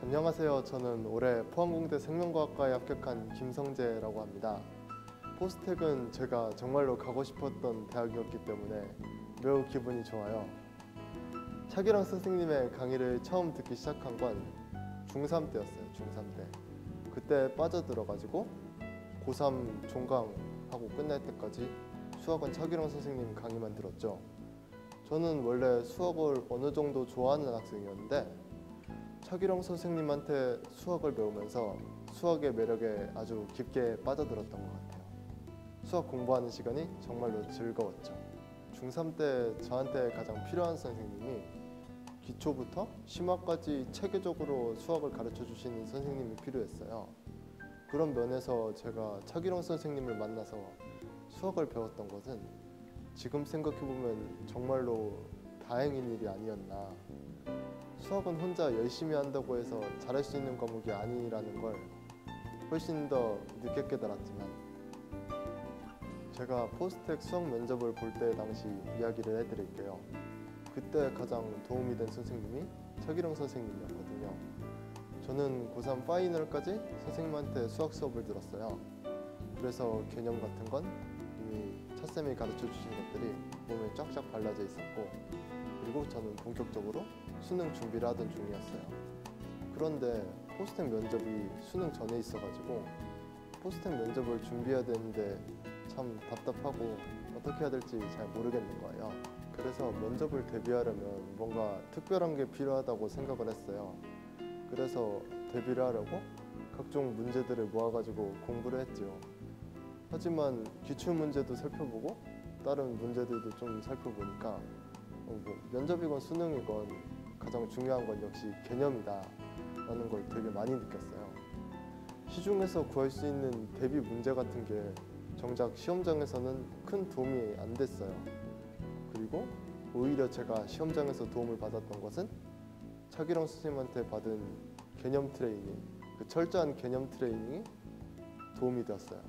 안녕하세요. 저는 올해 포항공대 생명과학과에 합격한 김성재라고 합니다. 포스텍은 제가 정말로 가고 싶었던 대학이었기 때문에 매우 기분이 좋아요. 차기랑 선생님의 강의를 처음 듣기 시작한 건 중3 때였어요. 중3 때. 그때 빠져들어가지고 고3 종강하고 끝날 때까지 수학은 차기랑 선생님 강의만 들었죠. 저는 원래 수학을 어느 정도 좋아하는 학생이었는데 차기령 선생님한테 수학을 배우면서 수학의 매력에 아주 깊게 빠져들었던 것 같아요. 수학 공부하는 시간이 정말로 즐거웠죠. 중3 때 저한테 가장 필요한 선생님이 기초부터 심화까지 체계적으로 수학을 가르쳐 주시는 선생님이 필요했어요. 그런 면에서 제가 차기령 선생님을 만나서 수학을 배웠던 것은 지금 생각해보면 정말로 다행인 일이 아니었나. 수학은 혼자 열심히 한다고 해서 잘할 수 있는 과목이 아니라는 걸 훨씬 더 늦게 깨달았지만, 제가 포스텍 수학 면접을 볼 때 당시 이야기를 해드릴게요. 그때 가장 도움이 된 선생님이 차기령 선생님이었거든요. 저는 고3 파이널까지 선생님한테 수학 수업을 들었어요. 그래서 개념 같은 건 이미 차쌤이 가르쳐 주신 것들이 몸에 쫙쫙 발라져 있었고, 그리고 저는 본격적으로 수능 준비를 하던 중이었어요. 그런데 포스텍 면접이 수능 전에 있어가지고 포스텍 면접을 준비해야 되는데 참 답답하고 어떻게 해야 될지 잘 모르겠는 거예요. 그래서 면접을 대비하려면 뭔가 특별한 게 필요하다고 생각을 했어요. 그래서 대비를 하려고 각종 문제들을 모아가지고 공부를 했죠. 하지만 기출문제도 살펴보고 다른 문제들도 좀 살펴보니까 면접이건 수능이건 가장 중요한 건 역시 개념이다 라는 걸 되게 많이 느꼈어요. 시중에서 구할 수 있는 대비 문제 같은 게 정작 시험장에서는 큰 도움이 안 됐어요. 그리고 오히려 제가 시험장에서 도움을 받았던 것은 차기령 선생님한테 받은 개념 트레이닝, 그 철저한 개념 트레이닝이 도움이 되었어요.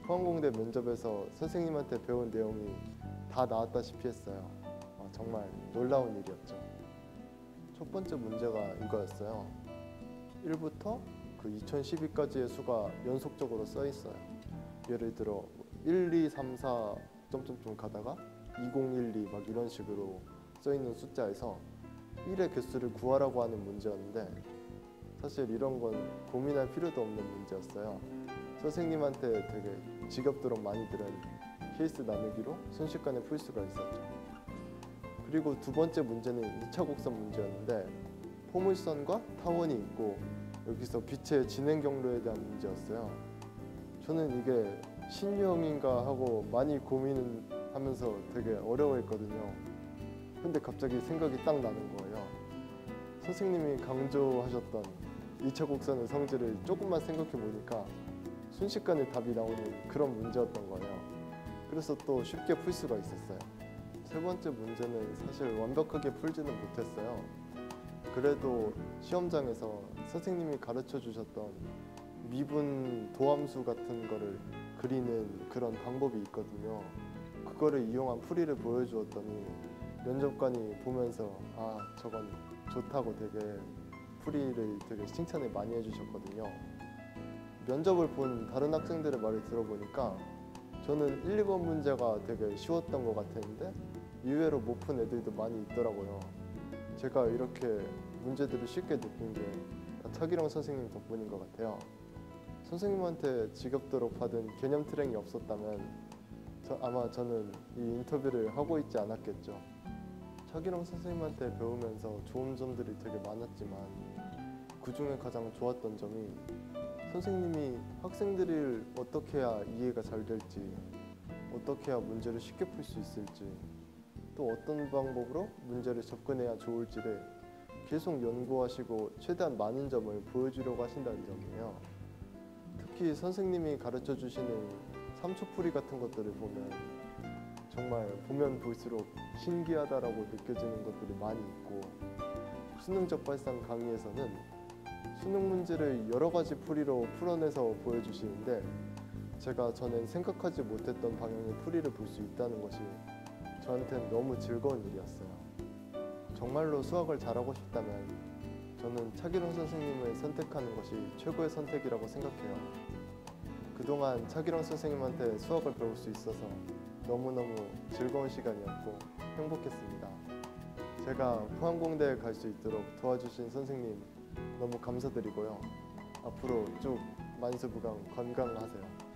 포항공대 면접에서 선생님한테 배운 내용이 다 나왔다시피 했어요. 정말 놀라운 일이었죠. 첫 번째 문제가 이거였어요. 1부터 그 2012까지의 수가 연속적으로 써 있어요. 예를 들어 1, 2, 3, 4 점점점 가다가 2012 막 이런 식으로 써 있는 숫자에서 1의 개수를 구하라고 하는 문제였는데, 사실 이런 건 고민할 필요도 없는 문제였어요. 선생님한테 되게 지겹도록 많이 들은 케이스 나누기로 순식간에 풀 수가 있었죠. 그리고 두 번째 문제는 2차 곡선 문제였는데 포물선과 타원이 있고 여기서 빛의 진행 경로에 대한 문제였어요. 저는 이게 신유형인가 하고 많이 고민을 하면서 되게 어려워했거든요. 근데 갑자기 생각이 딱 나는 거예요. 선생님이 강조하셨던 2차 곡선의 성질을 조금만 생각해 보니까 순식간에 답이 나오는 그런 문제였던 거예요. 그래서 또 쉽게 풀 수가 있었어요. 세 번째 문제는 사실 완벽하게 풀지는 못했어요. 그래도 시험장에서 선생님이 가르쳐 주셨던 미분 도함수 같은 거를 그리는 그런 방법이 있거든요. 그거를 이용한 풀이를 보여주었더니 면접관이 보면서 저건 좋다고 되게 풀이를 되게 칭찬을 많이 해주셨거든요. 면접을 본 다른 학생들의 말을 들어보니까 저는 1, 2번 문제가 되게 쉬웠던 것 같았는데 의외로 못 푼 애들도 많이 있더라고요. 제가 이렇게 문제들을 쉽게 느낀 게 다 차기령 선생님 덕분인 것 같아요. 선생님한테 지겹도록 받은 개념 트랙이 없었다면 아마 저는 이 인터뷰를 하고 있지 않았겠죠. 차기령 선생님한테 배우면서 좋은 점들이 되게 많았지만 그 중에 가장 좋았던 점이 선생님이 학생들을 어떻게 해야 이해가 잘 될지, 어떻게 해야 문제를 쉽게 풀 수 있을지, 또 어떤 방법으로 문제를 접근해야 좋을지를 계속 연구하시고 최대한 많은 점을 보여주려고 하신다는 점이에요. 특히 선생님이 가르쳐 주시는 3초풀이 같은 것들을 보면 정말 보면 볼수록 신기하다라고 느껴지는 것들이 많이 있고, 수능 적발상 강의에서는 수능 문제를 여러 가지 풀이로 풀어내서 보여주시는데 제가 전엔 생각하지 못했던 방향의 풀이를 볼 수 있다는 것이 저한테는 너무 즐거운 일이었어요. 정말로 수학을 잘하고 싶다면 저는 차기룡 선생님을 선택하는 것이 최고의 선택이라고 생각해요. 그동안 차기룡 선생님한테 수학을 배울 수 있어서 너무너무 즐거운 시간이었고 행복했습니다. 제가 포항공대에 갈 수 있도록 도와주신 선생님 너무 감사드리고요. 앞으로 쭉 만수무강 건강하세요.